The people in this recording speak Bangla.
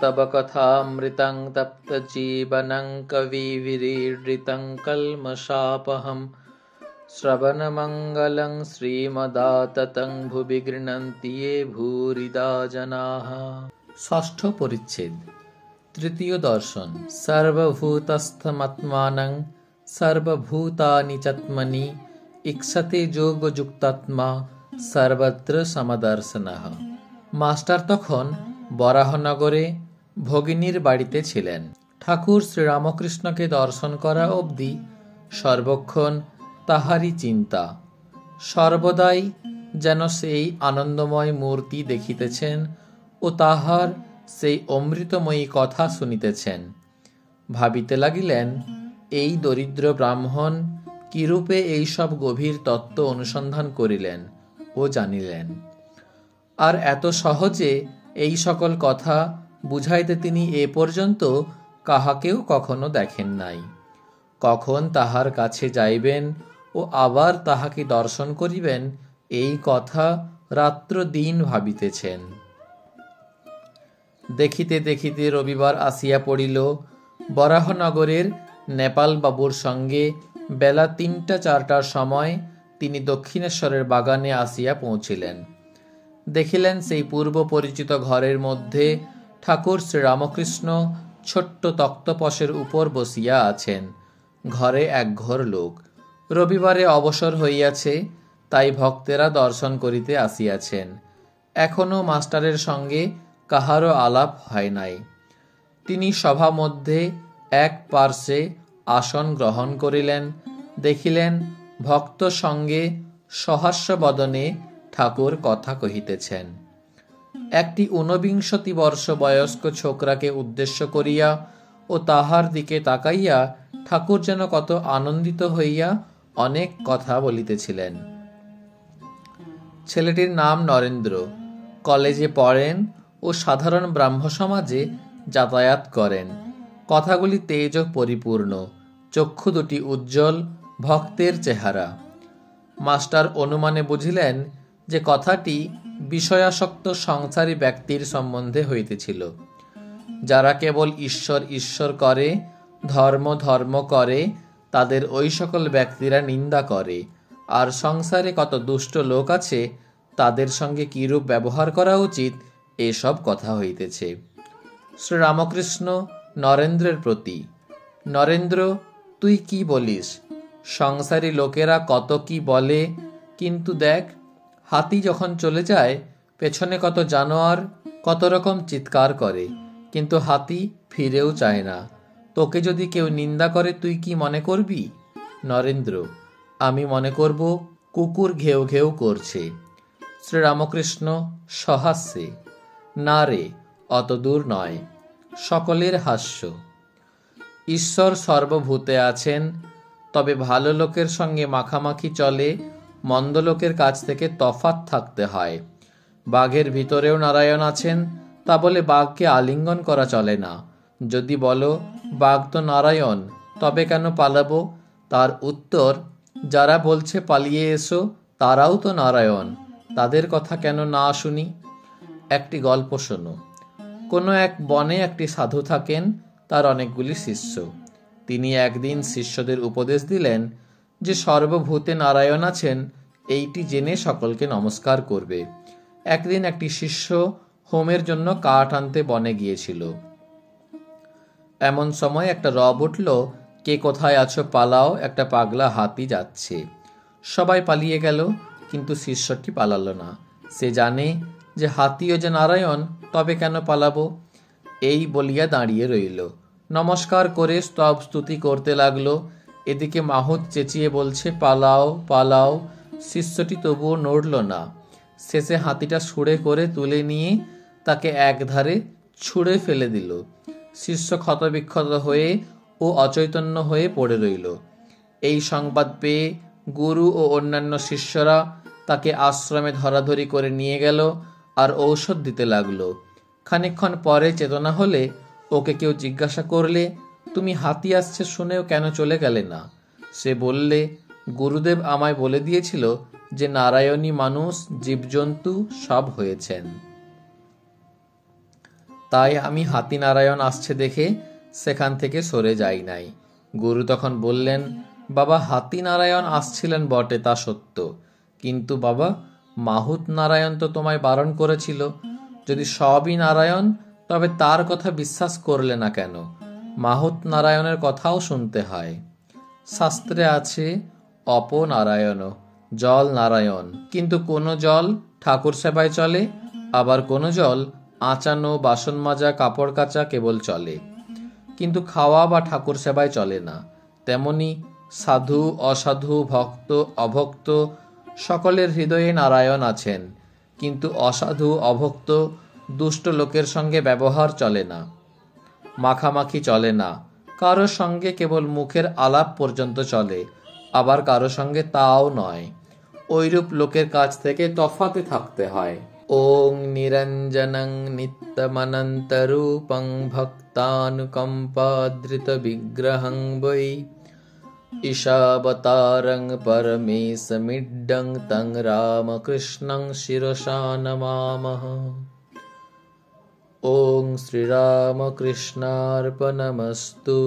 तव कथामृतं तप्तजीवनं कविभिरीडितं कल्मषापहं श्रवणमङ्गलं श्रीमदाततं भुवि गृह्णन्ति ये भूरिदा जनाः। षष्ठ परिच्छेद तृतीय दर्शन। सर्वभूतस्थमात्मानं सर्वभूतानि चात्मनि इक्षते যোগযুক্তাত্মা সর্বত্র সমদর্শনঃ। মাস্টার তখন বরাহনগরে ভগিনীর বাড়িতে ছিলেন। ঠাকুর শ্রীরামকৃষ্ণকে দর্শন করা অবধি সর্বক্ষণ তাহারই চিন্তা। সর্বদাই যেন সেই আনন্দময় মূর্তি দেখিতেছেন ও তাহার সেই অমৃতময়ী কথা শুনিতেছেন। ভাবিতে লাগিলেন, এই দরিদ্র ব্রাহ্মণ কিরূপে এইসব গভীর তত্ত্ব অনুসন্ধান করিলেন ও জানিলেন, আর এত সহজে এই সকল কথা বুঝাইতে তিনি এ পর্যন্ত কাহাকেও কখনো দেখেন নাই। কখন তাহার কাছে যাইবেন ও আবার তাহাকে দর্শন করিবেন, এই কথা রাত্র দিন ভাবিতেছেন। দেখিতে দেখিতে রবিবার আসিয়া পড়িল। বরাহনগরের নেপাল বাবুর সঙ্গে বেলা ৩টা-৪টার সময় তিনি দক্ষিণেশ্বরের বাগানে আসিয়া পৌঁছিলেন। দেখিলেন সেই পূর্ব পরিচিত ঘরের মধ্যে ঠাকুর শ্রীরামকৃষ্ণ ছোট্ট তক্তপোশের উপর বসিয়া আছেন। ঘরে একঘর লোক। রবিবারে অবসর হইয়াছে, তাই ভক্তেরা দর্শন করিতে আসিয়াছেন। এখনো মাস্টারের সঙ্গে কাহারও আলাপ হয় নাই। তিনি সভা মধ্যে এক পার্শ্বে আসন গ্রহণ করিলেন। দেখিলেন ভক্ত সঙ্গে সহাস্য বদনে ঠাকুর কথা কহিতেছেন। একটি ঊনবিংশতি বর্ষ বয়স্ক ছোকরাকে উদ্দেশ্য করিয়া ও তাহার দিকে তাকাইয়া ঠাকুর যেন কত আনন্দিত হইয়া অনেক কথা বলিতেছিলেন। ছেলেটির নাম নরেন্দ্র। কলেজে পড়েন ও সাধারণ ব্রাহ্ম সমাজে যাতায়াত করেন। কথাগুলি তেজ পরিপূর্ণ, চক্ষু দুটি উজ্জ্বল, ভক্তের চেহারা। মাস্টার অনুমানে বুঝিলেন যে কথাটি বিষয়াসক্ত সংসারী ব্যক্তির সম্বন্ধে হইতেছিল। যারা কেবল ঈশ্বর ঈশ্বর করে, ধর্ম ধর্ম করে, তাদের ওই সকল ব্যক্তিরা নিন্দা করে। আর সংসারে কত দুষ্ট লোক আছে, তাদের সঙ্গে কিরূপ ব্যবহার করা উচিত, এসব কথা হইতেছে। শ্রীরামকৃষ্ণ নরেন্দ্রের প্রতি, নরেন্দ্র, তুই কি বলিস? সংসারী লোকেরা কত কি বলে, কিন্তু দেখ, হাতি যখন চলে যায়, পেছনে কত জানোয়ার কত রকম চিৎকার করে, কিন্তু হাতি ফিরেও চায় না। তোকে যদি কেউ নিন্দা করে, তুই কি মনে করবি? নরেন্দ্র, আমি মনে করব কুকুর ঘেউ ঘেউ করছে। শ্রীরামকৃষ্ণ সহাস্যে, না রে, অত দূর নয়। সকলের হাস্য। ঈশ্বর সর্বভূতে আছেন, তবে ভালো লোকের সঙ্গে মাখামাখি চলে, মন্দ লোকের কাছ থেকে তফাৎ থাকতে হয়। বাঘের ভিতরেও নারায়ণ আছেন, তা বলে বাঘকে আলিঙ্গন করা চলে না। যদি বলো বাঘ তো নারায়ণ, তবে কেন পালাবো? তার উত্তর, যারা বলছে পালিয়ে এসো, তারাও তো নারায়ণ, তাদের কথা কেন না শুনি? একটি গল্প শোনো। কোনো এক বনে একটি সাধু থাকেন, তার অনেকগুলি শিষ্য। তিনি একদিন শিষ্যদের উপদেশ দিলেন যে সর্বভূতে নারায়ণ আছেন, এইটি জেনে সকলকে নমস্কার করবে। একদিন একটি শিষ্য হোমের জন্য কাঠ আনতে বনে গিয়েছিল। এমন সময় একটা রব উঠল, কে কোথায় আছো পালাও, একটা পাগলা হাতি যাচ্ছে। সবাই পালিয়ে গেল, কিন্তু শিষ্যটি পালালো না। সে জানে যে হাতিও যে নারায়ণ, তবে কেন পালাবো? এই বলিয়া দাঁড়িয়ে রইল। নমস্কার করে স্তব স্তুতি করতে লাগলো। এদিকে মাহুত চেঁচিয়ে বলছে, পালাও পালাও। শিষ্যটি তবুও নড়ল না। শেষে হাতিটা ছুঁড়ে করে তুলে নিয়ে তাকে একধারে ছুঁড়ে ফেলে দিল। শিষ্য ক্ষতবিক্ষত হয়ে ও অচৈতন্য হয়ে পড়ে রইল। এই সংবাদ পেয়ে গুরু ও অন্যান্য শিষ্যরা তাকে আশ্রমে ধরাধরি করে নিয়ে গেল আর ঔষধ দিতে লাগলো। খানিকক্ষণ পরে চেতনা হলে ওকে কেউ জিজ্ঞাসা করলে, তুমি হাতি আসছে শুনেও কেন চলে গেলে না? সে বললে, গুরুদেব আমায় বলে দিয়েছিল যে নারায়ণী মানুষ জীবজন্তু সব হয়েছেন। তাই আমি হাতিনারায়ণ আসছে দেখে সেখান থেকে সরে যাই নাই। গুরু তখন বললেন, বাবা, হাতিনারায়ণ আসছিলেন বটে, তা সত্য, কিন্তু বাবা, মাহুত নারায়ণ তো তোমায় বারণ করেছিল। যদি সবই নারায়ণ, তবে তার কথা বিশ্বাস করলে না কেন? মাহুত নারায়ণের কথাও শুনতে হয়। শাস্ত্রে আছে অপনারায়ণ, জল নারায়ণ, কিন্তু কোনো জল ঠাকুর সেবায় চলে, আবার কোনো জল আঁচানো, বাসন মাজা, কাপড় কাচা কেবল চলে, কিন্তু খাওয়া বা ঠাকুর সেবায় চলে না। তেমনি সাধু, অসাধু, ভক্ত, অভক্ত সকলের হৃদয়ে নারায়ণ আছেন, কিন্তু অসাধু, অভক্ত, দুষ্ট লোকের সঙ্গে ব্যবহার চলে না, মাখামাখি চলে না। কারো সঙ্গে কেবল মুখের আলাপ পর্যন্ত চলে, আবার কারো সঙ্গে তাও নয়। ঐরূপ লোকের কাছ থেকে তফাতে থাকতে হয়। ওং নিরঞ্জনং নিত্যমনন্তরূপং ভক্তানুকম্পাদ্রিত বিগ্রহং বৈ ঈশাবতারং পরমেশমিড্ডং তং রামকৃষ্ণং শিরসা নমামঃ। ওং শ্রীরামকৃষ্ণার্পণমস্তু।